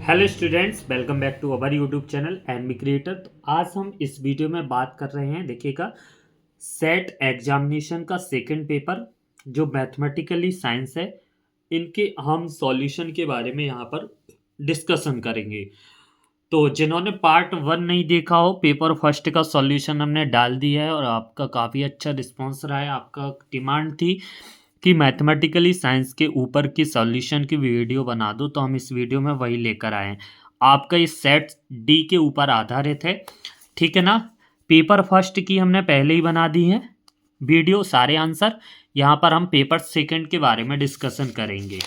Hello students, welcome back to our YouTube channel enemy creator. तो आज हम इस वीडियो में बात कर रहे हैं, देखिएगा, सेट एग्जामिनेशन का सेकंड पेपर जो मैथमेटिकली साइंस है, इनके हम सॉल्यूशन के बारे में यहाँ पर डिस्कशन करेंगे। तो जिन्होंने पार्ट वन नहीं देखा हो, पेपर फर्स्ट का सॉल्यूशन हमने डाल दिया है और आपका काफ़ी अच्छा रिस्पॉन्स रहा है। आपका डिमांड थी कि मैथमेटिकली साइंस के ऊपर की सॉल्यूशन की वीडियो बना दो, तो हम इस वीडियो में वही लेकर आए हैं। आपका इस सेट डी के ऊपर आधारित है, ठीक है ना। पेपर फर्स्ट की हमने पहले ही बना दी है वीडियो, सारे आंसर। यहाँ पर हम पेपर सेकंड के बारे में डिस्कशन करेंगे।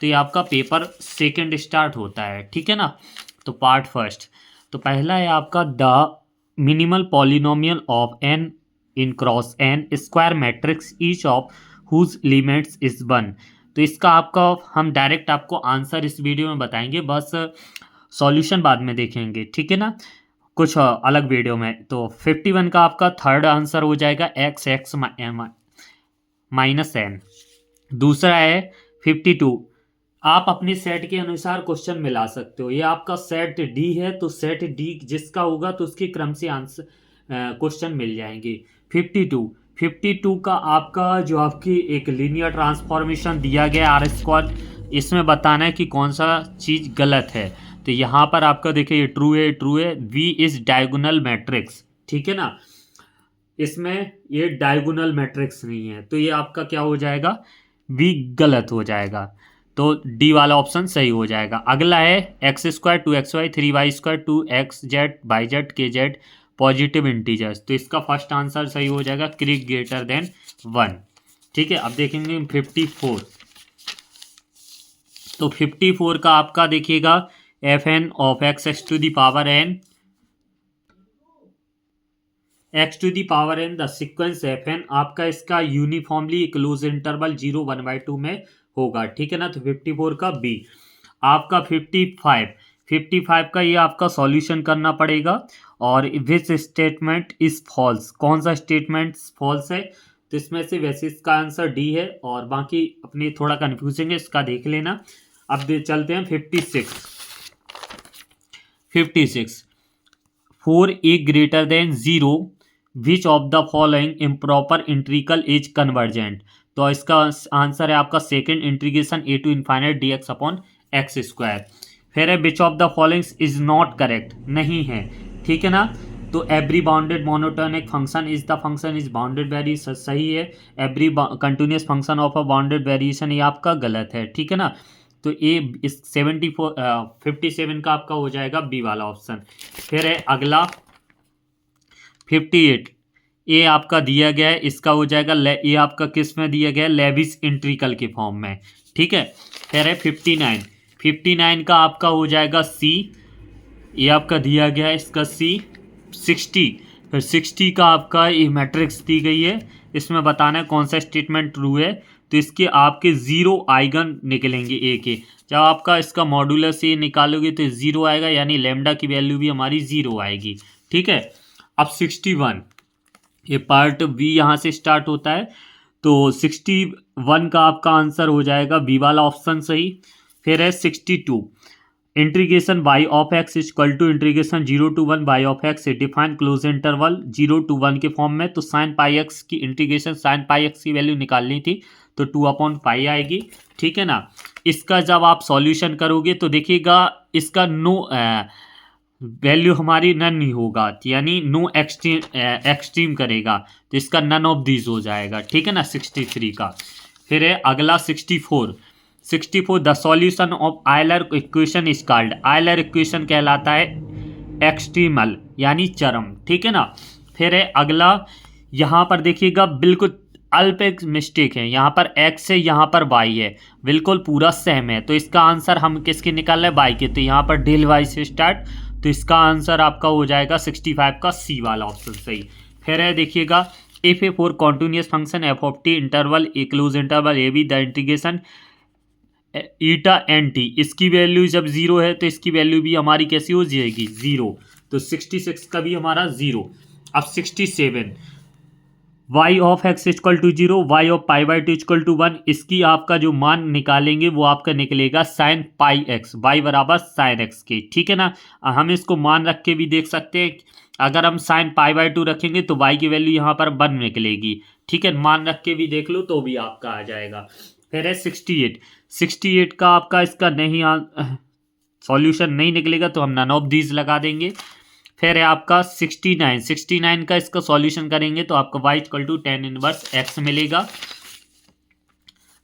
तो ये आपका पेपर सेकंड स्टार्ट होता है, ठीक है ना। तो पार्ट फर्स्ट, तो पहला है आपका the minimal polynomial of an N cross N square matrix each of whose limits is one. तो इसका आपका हम डायरेक्ट आपको आंसर इस वीडियो में बताएंगे, बस सॉल्यूशन बाद में देखेंगे, ठीक है ना, कुछ अलग वीडियो में। तो 51 का आपका थर्ड आंसर हो जाएगा एक्स एक्स माइनस एन। दूसरा है 52, आप अपने सेट के अनुसार क्वेश्चन मिला सकते हो। ये आपका सेट डी है, तो सेट डी जिसका होगा तो उसके क्रम से आंसर क्वेश्चन मिल जाएंगे। 52 का आपका जो आपकी एक लीनियर ट्रांसफॉर्मेशन दिया गया आर स्क्वायर, इसमें बताना है कि कौन सा चीज़ गलत है। तो यहाँ पर आपका देखिए ये ट्रू है, वी इज डायगोनल मैट्रिक्स, ठीक है ना। इसमें ये डायगोनल मैट्रिक्स नहीं है, तो ये आपका क्या हो जाएगा, वी गलत हो जाएगा। तो डी वाला ऑप्शन सही हो जाएगा। अगला है x square 2xy 3y square 2xz by Z के जेड पॉजिटिव इंटीजर्स। तो इसका फर्स्ट आंसर सही हो जाएगा क्रिक ग्रेटर देन 1, ठीक है। अब देखेंगे 54। तो 54 का आपका देखिएगा F N of X X to the power N the sequence F N आपका इसका यूनिफॉर्मली क्लोज इंटरवल 0 1/2 में होगा, ठीक है ना। तो 54 का बी। आपका 55 का ये आपका सॉल्यूशन करना पड़ेगा। और विच स्टेटमेंट इज फॉल्स, कौन सा स्टेटमेंट फॉल्स है, तो इसमें से वैसे इसका आंसर डी है और बाकी अपने थोड़ा कन्फ्यूजिंग है, इसका देख लेना। अब चलते हैं 56 4 a greater than 0 which of the following improper integral is convergent. तो इसका आंसर है आपका second integration a to infinite d x upon x square. फिर है which of the followings is not correct, नहीं है, ठीक है ना। तो every bounded monotonic function is the function is bounded variation, सही है। Every continuous function of a bounded variation ये आपका गलत है, ठीक है ना। तो ये इस 57 का आपका हो जाएगा बी वाला ऑप्शन। फिर है अगला 58, ये आपका दिया गया है, इसका हो जाएगा ये आपका किस में दिया गया है, लेविस इंट्रिकल के फॉर्म में, ठीक है। फिर है 59 का आपका हो जाएगा सी, ये आपका दिया गया है, इसका सी। 60, फिर 60 का आपका ये मैट्रिक्स दी गई है, इसमें बताना है कौन सा स्टेटमेंट ट्रू है। तो इसके आपके 0 आइगन निकलेंगे ए के। जब आपका इसका मॉड्यूलर से निकालोगे तो 0 आएगा, यानी लेमडा की वैल्यू भी हमारी 0 आएगी, ठीक है। अब 61, ये पार्ट बी यहाँ से स्टार्ट होता है। तो 61 का आपका आंसर हो जाएगा बी वाला ऑप्शन सही। फिर है 62, integration Y of x equal to integration 0 to 1 Y of X define closed interval 0 to 1 के फॉर्म में। तो साइन पाई एक्स की इंटीग्रेशन, साइन पाई एक्स की वैल्यू निकालनी थी, तो 2/पाई आएगी, ठीक है ना। इसका जब आप सॉल्यूशन करोगे तो देखिएगा इसका नो वैल्यू हमारी नन ही होगा, यानी नो एक्सट्रीम करेगा, तो इसका नन ऑफ दीज हो जाएगा, ठीक है ना। 63 का। फिर है अगला 64 the solution of Euler equation is called, Euler equation कहलाता है एक्सट्रीमल यानी चरम, ठीक है ना। फिर है अगला, यहाँ पर देखिएगा बिल्कुल अल्प एक मिस्टेक है, यहाँ पर x है, यहाँ पर y है, बिल्कुल पूरा सेम है। तो इसका आंसर हम किसके निकाल रहे हैं, y के। तो यहाँ पर डेल y से स्टार्ट, तो इसका आंसर आपका हो जाएगा 65 का सी वाला ऑप्शन सही। फिर है देखिएगा if A for continuous function F of T interval A closed interval A B the integration eta N T, इसकी वैल्यू जब 0 है तो इसकी वैल्यू भी हमारी कैसी हो जाएगी, 0। तो 66 का भी हमारा 0। अब 67 y of x equal to 0, y of pi by two equal to 1, इसकी आपका जो मान निकालेंगे वो आपका निकलेगा साइन पाई एक्स, y बराबर साइन एक्स के, ठीक है ना। हम इसको मान रख के भी देख सकते हैं, अगर हम साइन पाई बाई टू रखेंगे तो y की वैल्यू यहाँ पर 1 निकलेगी, ठीक है। मान रख के भी देख लो तो भी आपका आ जाएगा। फिर है 68 का आपका इसका नहीं सॉल्यूशन नहीं निकलेगा तो हम नन ऑफ दीज लगा देंगे। फिर है आपका 69 का इसका सॉल्यूशन करेंगे तो आपका y equal to tan inverse x मिलेगा।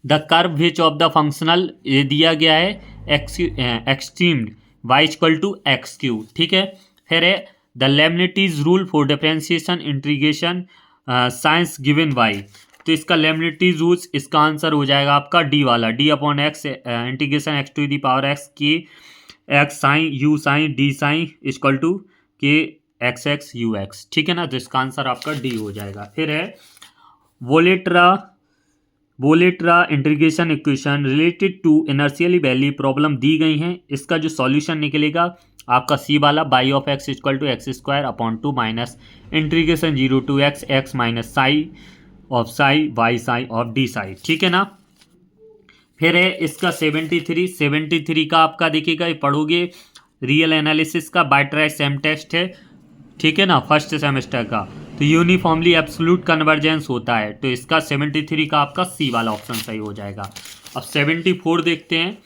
The curve which of the functional ये दिया गया है extremed y equal to x q, ठीक है। फिर है the Leibnitz rule for differentiation integration साइंस गिवन y, तो इसका लेमनिटीज रूल्स, इसका आंसर हो जाएगा आपका डी वाला, d upon x integration x to the power x के x sine u sine d sine equal to के एक्स एक्स यू एक्स, ठीक है ना। तो इसका आंसर आपका डी हो जाएगा। फिर है Volterra integration equation related to initial value problem दी गई हैं, इसका जो सॉल्यूशन निकलेगा आपका सी वाला, y of x equal to x square upon two minus integration 0 to x x minus psi of psi y psi of d psi, ठीक है ना। फिर है इसका 73 का आपका देखिएगा, ये पढ़ोगे रियल एनालिसिस का बाय सेम टेस्ट है, ठीक है ना, फर्स्ट सेमेस्टर का। तो यूनिफॉर्मली एब्सोल्यूट कन्वर्जेंस होता है, तो इसका 73 का आपका सी वाला ऑप्शन सही हो जाएगा। अब 74 देखते हैं।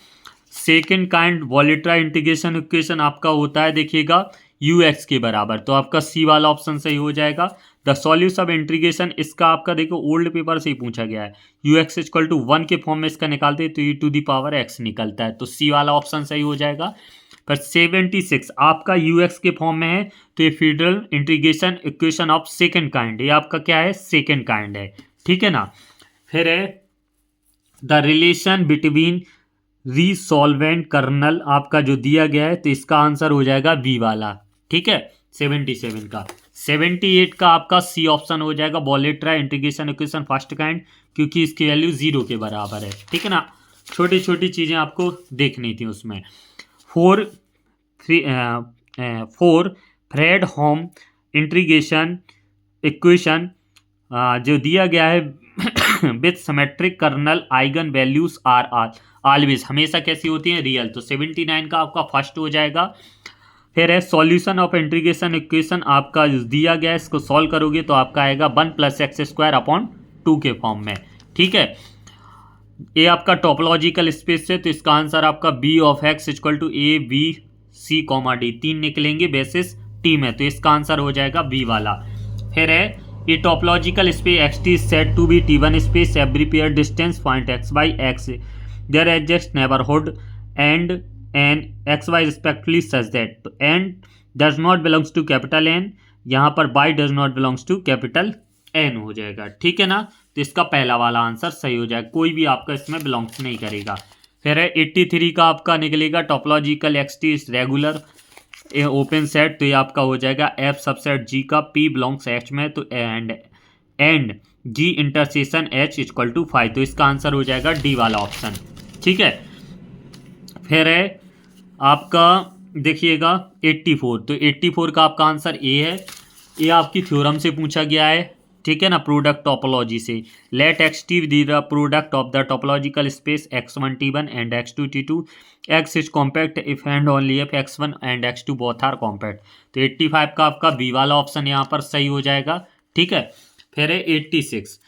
सेकेंड काइंड वॉलेट्रा इंटीग्रेशन इक्वेशन आपका होता है देखिएगा यू एक्स के बराबर, तो आपका सी वाला ऑप्शन सही हो जाएगा। द सॉल्यूशन ऑफ इंटीग्रेशन, इसका आपका देखो ओल्ड पेपर से ही पूछा गया है, यू एक्स इक्वल टू 1 के फॉर्म में इसका निकालते हैं तो U to the power X निकलता है, तो सी वाला ऑप्शन सही हो जाएगा। पर 76 आपका यू एक्स के फॉर्म में है तो ये federal integration equation of second kind, ये आपका क्या है, सेकेंड काइंड है, ठीक है ना। फिर है द रिलेशन बिटवीन रीसॉल्वेंट कर्नल आपका जो दिया गया है तो इसका आंसर हो जाएगा वी वाला, ठीक है 77 का। 78 का आपका सी ऑप्शन हो जाएगा वॉलेट्रा इंटीग्रेशन इक्वेशन फर्स्ट काइंड, क्योंकि इसकी वैल्यू 0 के बराबर है, ठीक है ना। छोटी छोटी चीज़ें आपको देखनी थी उसमें। For Fredholm integration equation जो दिया गया है with symmetric kernel eigen values are always, हमेशा कैसी होती हैं, रियल, तो 79 का आपका फर्स्ट हो जाएगा। फिर है सॉल्यूशन ऑफ इंटीग्रेशन इक्वेशन आपका दिया गया है, इसको सॉल्व करोगे तो आपका आएगा 1 प्लस एक्स स्क्वायर अपॉन 2 के फॉर्म में, ठीक है। ये आपका टोपोलॉजिकल स्पेस है तो इसका आंसर आपका B of x equal to A B C comma D, तीन निकलेंगे बेसिस टी में, तो इसका आंसर हो जाएगा बी वाला। फिर है ये topological space X T set to be T one space every pair distance point X Y X there adjust neighbourhood and N X Y respectfully such that and does not belongs to capital N, यहाँ पर Y does not belongs to capital N हो जाएगा, ठीक है ना। तो इसका पहला वाला आंसर सही हो जाएगा, कोई भी आपका इसमें बिलोंग्स नहीं करेगा। फिर है 83 का आपका निकलेगा topological x T regular open set, तो ये आपका हो जाएगा एफ सबसेट जी का पी बिलोंग्स एच में, तो and G intersection H equal to 5, तो इसका आंसर हो जाएगा डी वाला ऑप्शन, ठीक है। फिर है आपका देखिएगा 84, तो 84 का आपका आंसर ए है, ये आपकी थ्योरम से पूछा गया है, ठीक है ना, प्रोडक्ट टोपोलॉजी से। Let X T the the product of the topological space x1 t1 and x2 t2, x is compact if and only if x1 and x2 both are compact, तो 85 का आपका बी वाला option यहाँ पर सही हो जाएगा, ठीक है। फिर है 86,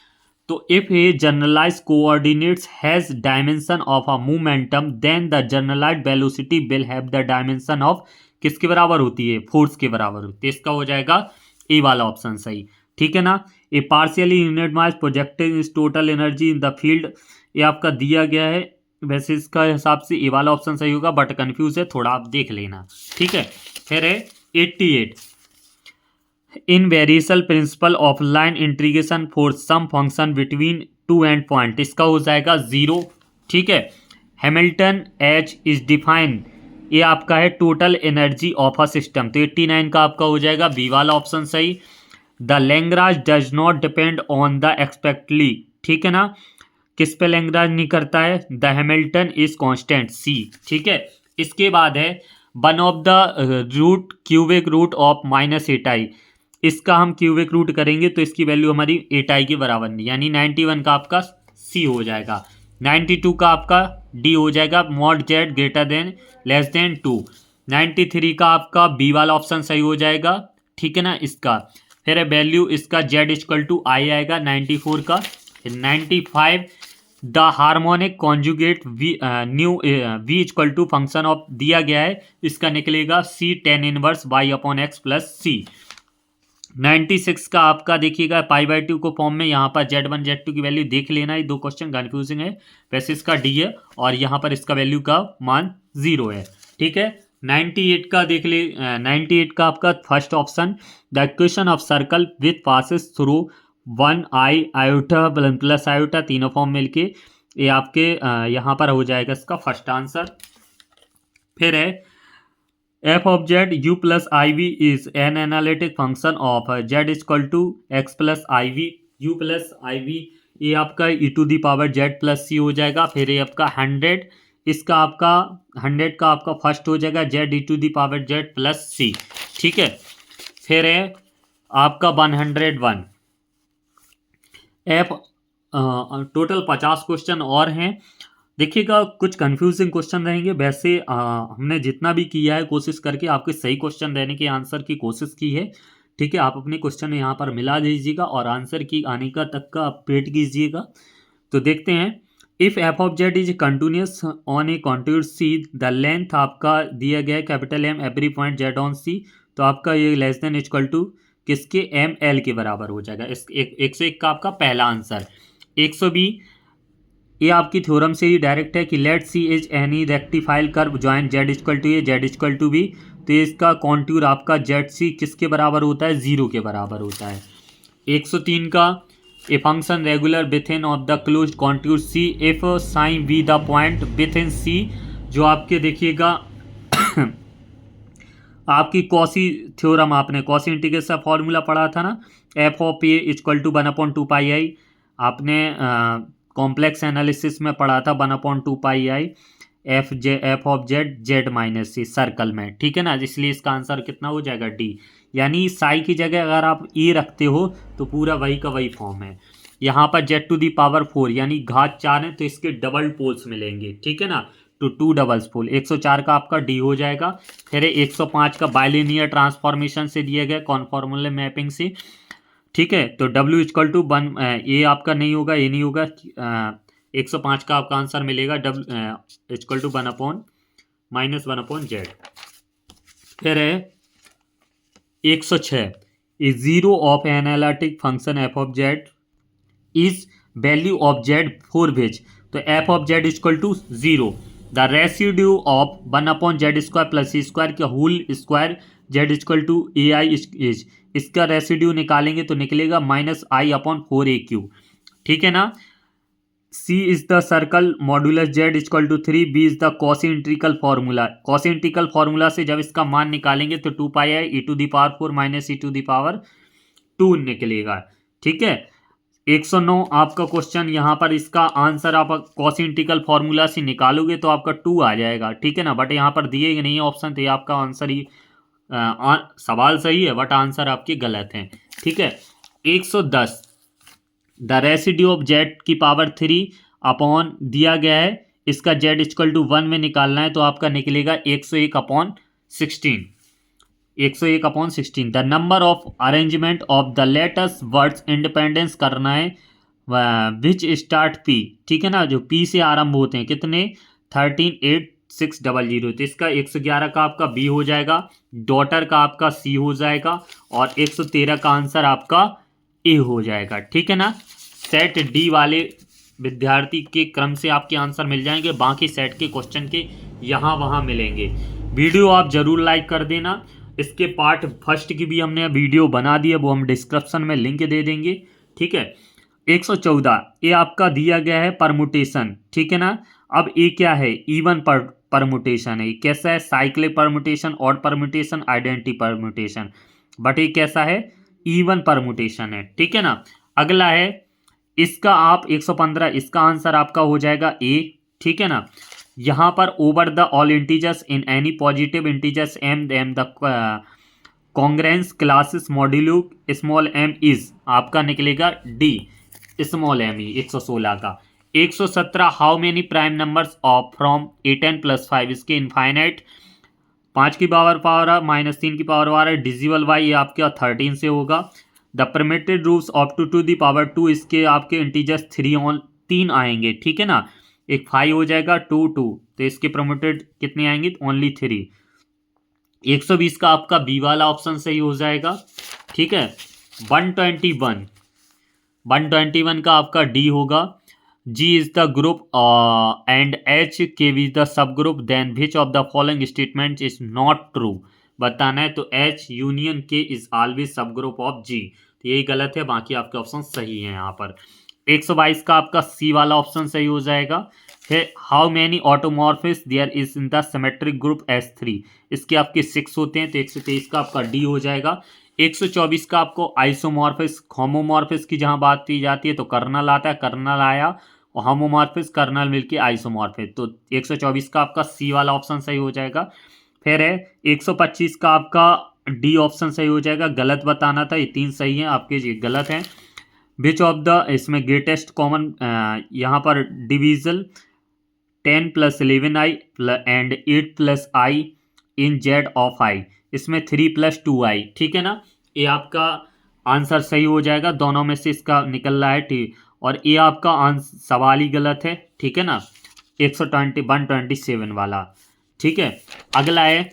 तो if A generalise coordinates has dimension of a momentum then the generalised velocity will have the dimension of, किसके बराबर होती है, फोर्स के बराबर होती है, इसका हो जाएगा ए वाला ऑप्शन सही, ठीक है ना। A partially unit mass projected is total energy in the field, ये आपका दिया गया है, वैसे इसका हिसाब से ए वाला ऑप्शन सही होगा, बट कंफ्यूज है थोड़ा, आप देख लेना, ठीक है। फिर है 88, in variable principle of line integration for some function between two end point, इसका हो जाएगा 0, ठीक है। हैमिल्टन एच इज डिफाइन, ये आपका है total energy of a system, तो 89 का आपका हो जाएगा बी वाला ऑप्शन सही। The Lagrange does not depend on the explicitly, ठीक है ना, किस पे लैग्रांज नहीं करता है, the Hamilton is constant C, ठीक है। इसके बाद है one of the root cubic root of minus eight i, इसका हम क्यूबिक रूट करेंगे तो इसकी वैल्यू हमारी 8i के बराबर नहीं, यानी 91 का आपका सी हो जाएगा, 92 का आपका डी हो जाएगा, mod Z greater than less than 2, 93 का आपका बी वाला ऑप्शन सही हो जाएगा, ठीक है ना। इसका फिर वैल्यू इसका जेड इक्वल टू आई आएगा 94 का, 95 the harmonic conjugate v new v equal to function of दिया गया है, इसका निकलेगा C tan inverse y upon x plus C. 96 का आपका देखिएगा पाई बाई 2 को फॉर्म में, यहाँ पर Z1 Z2 की वैल्यू देख लेना, ये दो क्वेश्चन कन्फ्यूजिंग है, वैसे इसका डी है और यहाँ पर इसका वैल्यू का मान 0 है, ठीक है। 98 का देख ले, 98 का आपका first option the equation of circle with passes through 1 I iota plus iota तीनों फॉर्म मिलके ये आपके यहाँ पर हो जाएगा इसका फर्स्ट आंसर। फिर है f of z u plus i v is an analytic function of z equal to x plus i v, u plus i v ये आपका e to the power z plus C हो जाएगा। फिर ये आपका 100, इसका आपका 100 का आपका फर्स्ट हो जाएगा z e to the power z plus C, ठीक है। फिर है आपका 101 एफ, टोटल 50 क्वेश्चन और हैं। देखिएगा कुछ कंफ्यूजिंग क्वेश्चन रहेंगे, वैसे हमने जितना भी किया है कोशिश करके आपके सही क्वेश्चन देने के आंसर की कोशिश की है, ठीक है। आप अपने क्वेश्चन यहाँ पर मिला दीजिएगा और आंसर की आने का तक का अपडेट कीजिएगा। तो देखते हैं, if f of z is continuous on a contour C the length आपका दिया गया है capital M every point z on C, तो आपका ये लेस देन इक्वल टू किसके एम एल के बराबर हो जाएगा। इस 101 का आपका पहला आंसर। 120 ये आपकी थ्योरम से ही डायरेक्ट है कि let C is any rectifiable curve join z equal to a z equal to b, तो इसका कॉन्टूर आपका जेड सी किसके बराबर होता है, 0 के बराबर होता है। 103 का a function regular within of the close contour C if sign be the point within C, जो आपके देखिएगा आपकी कॉसी थ्योरम, आपने कॉसी इंटीग्रेशन फॉर्मूला पढ़ा था ना, f of a equal to 1/2 pi i, आपने कॉम्प्लेक्स एनालिसिस में पढ़ा था 1/2 pi i f of z z minus C circle में, ठीक है ना। इसलिए इसका आंसर कितना हो जाएगा डी, यानी साई की जगह अगर आप ए रखते हो तो पूरा वही का वही फॉर्म है। यहाँ पर जेड टू दी पावर 4 यानी घात 4 है तो इसके डबल पोल्स मिलेंगे, ठीक है ना, तो 2 डबल्स पोल। 104 का आपका डी हो जाएगा। फिर 105 का बाइलिनियर ट्रांसफॉर्मेशन से दिया गया कॉन्फॉर्मुले मैपिंग से, ठीक है। तो W इक्वल टू 1, ये आपका नहीं होगा, ये नहीं होगा, 105 का आपका आंसर मिलेगा W इक्वल टू 1/-1/z। फिर है 106 is zero of analytic function F of z is value of z for which, तो f of z equal to 0 the residue of 1/z square plus C square के whole square z equal to a i is, इसका residue निकालेंगे तो निकलेगा -i/4aq, ठीक है ना। C is the circle modulus z equal to 3, B is the Cauchy integral formula, Cauchy integral formula से जब इसका मान निकालेंगे तो 2 pi i e to the power 4 minus e to the power 2 निकलेगा, ठीक है। 109 आपका क्वेश्चन, यहाँ पर इसका आंसर आप कॉसिंट्रिकल फार्मूला से निकालोगे तो आपका 2 आ जाएगा, ठीक है ना, बट यहाँ पर दिए नहीं है ऑप्शन, तो ये आपका आंसर ही सवाल सही है बट आंसर आपके गलत हैं, ठीक है। 110 द रेसिड्यू ऑफ जेड की पावर 3 अपॉन दिया गया है, इसका जेड इक्वल टू 1 में निकालना है तो आपका निकलेगा 101/16, 101/16। The number of arrangement of the latest words independence करना है विच स्टार्ट पी, ठीक है ना, जो पी से आरंभ होते हैं, कितने 138600, तो इसका 111 का आपका बी हो जाएगा, डॉटर का आपका सी हो जाएगा और 113 का आंसर आपका ए हो जाएगा, ठीक है ना। सेट डी वाले विद्यार्थी के क्रम से आपके आंसर मिल जाएंगे, बाकी सेट के क्वेश्चन के यहाँ वहाँ मिलेंगे। वीडियो आप जरूर लाइक कर देना। इसके पार्ट फर्स्ट की भी हमने वीडियो बना दी है, वो हम डिस्क्रिप्शन में लिंक दे देंगे, ठीक है। 114 ये आपका दिया गया है परमुटेशन, ठीक है ना। अब ये क्या है, इवन परमुटेशन है, कैसा है, cyclic permutation, odd permutation, identity permutation, but ये कैसा है, इवन परमुटेशन है, ठीक है ना। अगला है इसका आप 115, इसका आंसर आपका हो जाएगा ए, ठीक है ना। यहाँ पर over the all integers in any positive integers M the congruence classes modulo small M is आपका निकलेगा डी स्मॉल एम ई 116 का। 117 how many prime numbers of from 8n+5 इसके इनफाइनाइट 5 की पावर -3 की पावर आ रहा है डिजिबल बाई ये आपका 13 से होगा। The permitted roots of to the power 2 इसके आपके इंटीजर्स 3 आएंगे, ठीक है ना। एक 5 हो जाएगा 2 तो इसके परमिटेड कितने आएंगे, ओनली 3। 120 का आपका बी वाला ऑप्शन सही हो जाएगा, ठीक है। 121 का आपका डी होगा। G is the group and H K is the subgroup, then which of the following statements is not true बताना है। तो H union K is always subgroup of G, तो यही गलत है, बाकी आपके ऑप्शन सही हैं यहाँ पर। 122 का आपका C वाला ऑप्शन सही हो जाएगा। है how many automorphisms there is in the symmetric group S3 इसके आपके 6 होते हैं, तो 123 का आपका डी हो जाएगा। 124 का आपको आइसोमॉर्फिस होमोमॉर्फिस की जहां बात की जाती है तो कर्नल आता है, कर्नल आया और होमोमॉर्फिस कर्नल मिलके आइसोमॉर्फिस, तो 124 का आपका सी वाला ऑप्शन सही हो जाएगा। फिर है 125 का आपका डी ऑप्शन सही हो जाएगा, गलत बताना था, ये 3 सही हैं आपके, ये गलत हैं। विच ऑफ द इसमें ग्रेटेस्ट कॉमन यहाँ पर divisor 10 + 11i and 8 + i in Z of i, इसमें 3 + 2i, ठीक है ना। ये आपका आंसर सही हो जाएगा, दोनों में से इसका निकल रहा है, ठीक। और ये आपका सवाल ही गलत है, ठीक है ना। 127 वाला, ठीक है। अगला है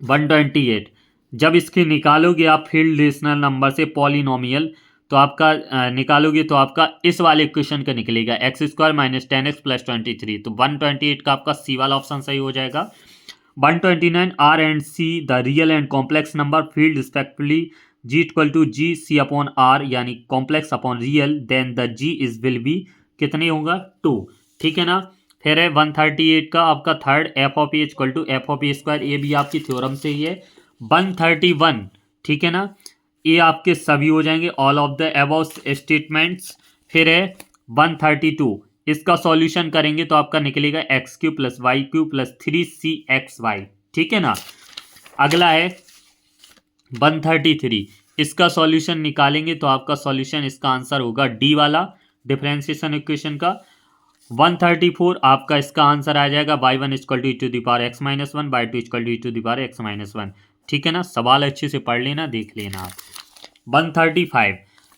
128, जब इसके निकालोगे आप फील्ड रेशनल नंबर से पॉलिनोमियल तो आपका निकालोगे तो आपका इस वाले इक्वेशन का निकलेगा x² - 10x + 23, तो 128 का आपका सी वाला ऑप्शन सही हो जाएगा। 129 R and C the real and complex number field respectively G = GC/R यानी complex upon real, then the G is will be कितने होगा 2, ठीक है ना। फिर है 138 का आपका थर्ड f(a) = f(a²), ये भी आपकी थ्योरम से ही है। 131, ठीक है ना, ये आपके सभी हो जाएंगे all of the above statements. फिर है 132, इसका सॉल्यूशन करेंगे तो आपका निकलेगा x³ + y³ + 3cxy, ठीक है ना। अगला है 133, इसका सॉल्यूशन निकालेंगे तो आपका सॉल्यूशन इसका आंसर होगा डी वाला डिफरेंशिएशन इक्वेशन का। 134 आपका इसका आंसर आ जाएगा y1 = e⁻x - 1 y2 = e⁻x - 1, ठीक है ना। सवाल अच्छे से पढ़ लेना, देख लेना आप।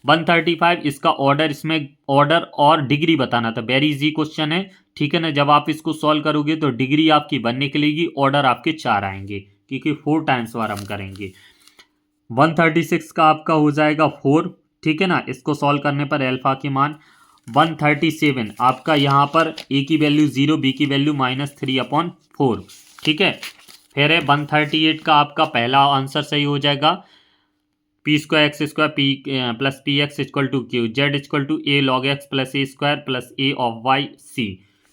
135 इसका ऑर्डर, इसमें ऑर्डर और डिग्री बताना था, वेरी इजी क्वेश्चन है, ठीक है ना। जब आप इसको सॉल्व करोगे तो डिग्री आपकी 1 निकलेगी, ऑर्डर आपके 4 आएंगे क्योंकि 4 टाइम्स बार हम करेंगे। 136 का आपका हो जाएगा 4, ठीक है ना, इसको सॉल्व करने पर अल्फा की मान। 137 आपका यहाँ पर ए की वैल्यू 0, बी की वैल्यू -3/4, ठीक है। फिर है 138 का आपका पहला आंसर सही हो जाएगा p² x² p + px = q, z = a log x + a² + a of y c,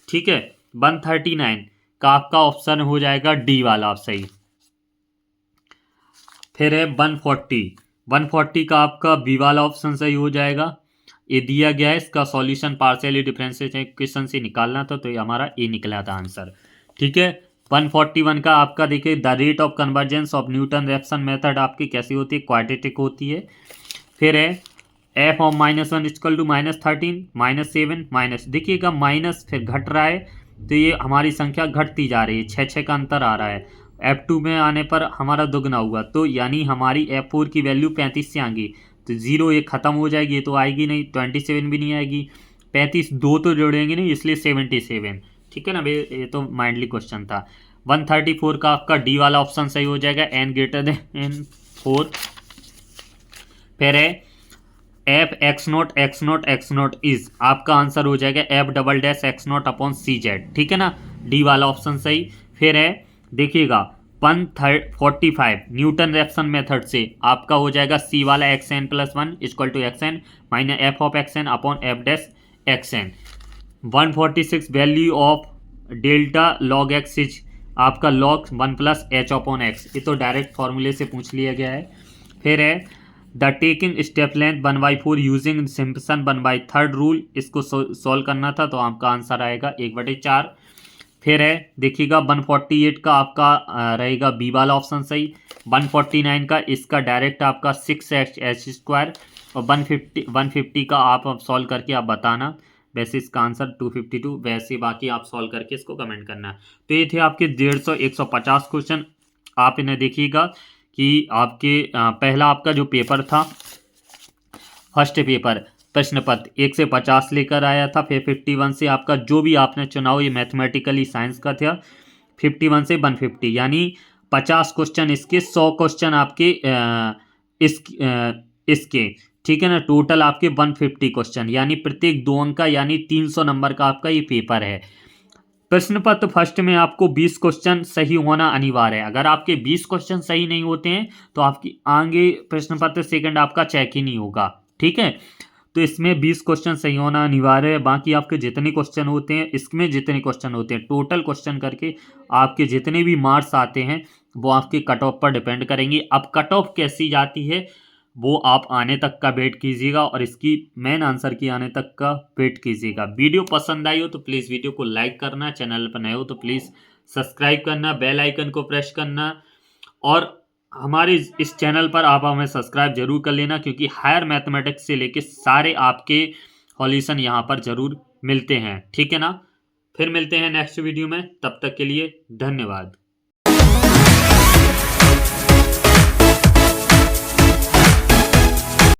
ठीक है। 139 का आपका ऑप्शन हो जाएगा डी वाला सही। फिर है 140 का आपका बी वाला ऑप्शन सही हो जाएगा, ये दिया गया है, इसका सॉल्यूशन पार्शियली डिफरेंशिएशन इक्वेशन से निकालना था, तो ये हमारा ए निकला था आंसर, ठीक है। 141 का आपका देखिए the rate of convergence of Newton Raphson method आपकी कैसी होती है, क्वाड्रेटिक होती है। फिर है f of -1 = -13 -7 माइनस, देखिएगा माइनस फिर घट रहा है, तो ये हमारी संख्या घटती जा रही है, 6 का अंतर आ रहा है। F2 में आने पर हमारा दुगना हुआ, तो यानी हमारी F4 की वैल्यू 35 से आएगी, तो 0 ये ख़त्म हो जाएगी, ये तो आएगी नहीं, 27 भी नहीं आएगी, 35 2 तो जोड़ेंगे नहीं, इसलिए 77, ठीक है ना भाई, ये तो माइंडली क्वेश्चन था। 134 का आपका डी वाला ऑप्शन सही हो जाएगा, n > 4। फिर है f x0 इज आपका आंसर हो जाएगा f"x0/cz, ठीक है ना, डी वाला ऑप्शन सही। फिर है देखिएगा 145 न्यूटन रेफसन मेथड से आपका हो जाएगा सी वाला xn + 1 = xn - f of xn / f'(xn)। 146 value of delta log x is आपका log 1 + h/x, ये तो डायरेक्ट फॉर्मूले से पूछ लिया गया है। फिर है the taking step length 1/4 using Simpson 1/3 rule, इसको सॉल्व करना था, तो आपका आंसर आएगा 1/4। फिर है देखिएगा 148 का आपका रहेगा बी वाला ऑप्शन सही। 149 का इसका डायरेक्ट आपका 6x² और 150 का आप सॉल्व करके आप बताना। वैसे इसका आंसर 252, वैसे बाकी आप सॉल्व करके इसको कमेंट करना। तो ये थे आपके 150 150 क्वेश्चन। आप इन्हें देखिएगा कि आपके पहला आपका जो पेपर था, फर्स्ट पेपर प्रश्न पत्र 1 से 50 लेकर आया था। फिर 51 से आपका जो भी आपने चुना हो, ये मैथमेटिकली साइंस का था। 51 से 150 यानी 50 क्वेश्चन इसके, 100 क्वेश्चन आपके इसके, ठीक है ना। टोटल आपके 150 क्वेश्चन यानी प्रत्येक 2 अंक का यानी 300 नंबर का आपका ये पेपर है। प्रश्न पत्र फर्स्ट में आपको 20 क्वेश्चन सही होना अनिवार्य है। अगर आपके 20 क्वेश्चन सही नहीं होते हैं तो आपकी आगे प्रश्न पत्र सेकंड आपका चेक ही नहीं होगा, ठीक है। तो इसमें 20 क्वेश्चन सही होना अनिवार्य है। बाकी आपके जितने क्वेश्चन होते हैं, इसमें जितने क्वेश्चन होते हैं, टोटल क्वेश्चन करके आपके जितने भी मार्क्स आते हैं वो आपके कट ऑफ पर डिपेंड करेंगे। अब कट ऑफ कैसी जाती है वो आप आने तक का वेट कीजिएगा और इसकी मेन आंसर की आने तक का वेट कीजिएगा। वीडियो पसंद आई हो तो प्लीज़ वीडियो को लाइक करना, चैनल पर नए हो तो प्लीज़ सब्सक्राइब करना, बेल आइकन को प्रेस करना और हमारे इस चैनल पर आप हमें सब्सक्राइब जरूर कर लेना, क्योंकि हायर मैथमेटिक्स से लेके सारे आपके सॉल्यूशन यहाँ पर जरूर मिलते हैं, ठीक है ना। फिर मिलते हैं नेक्स्ट वीडियो में, तब तक के लिए धन्यवाद।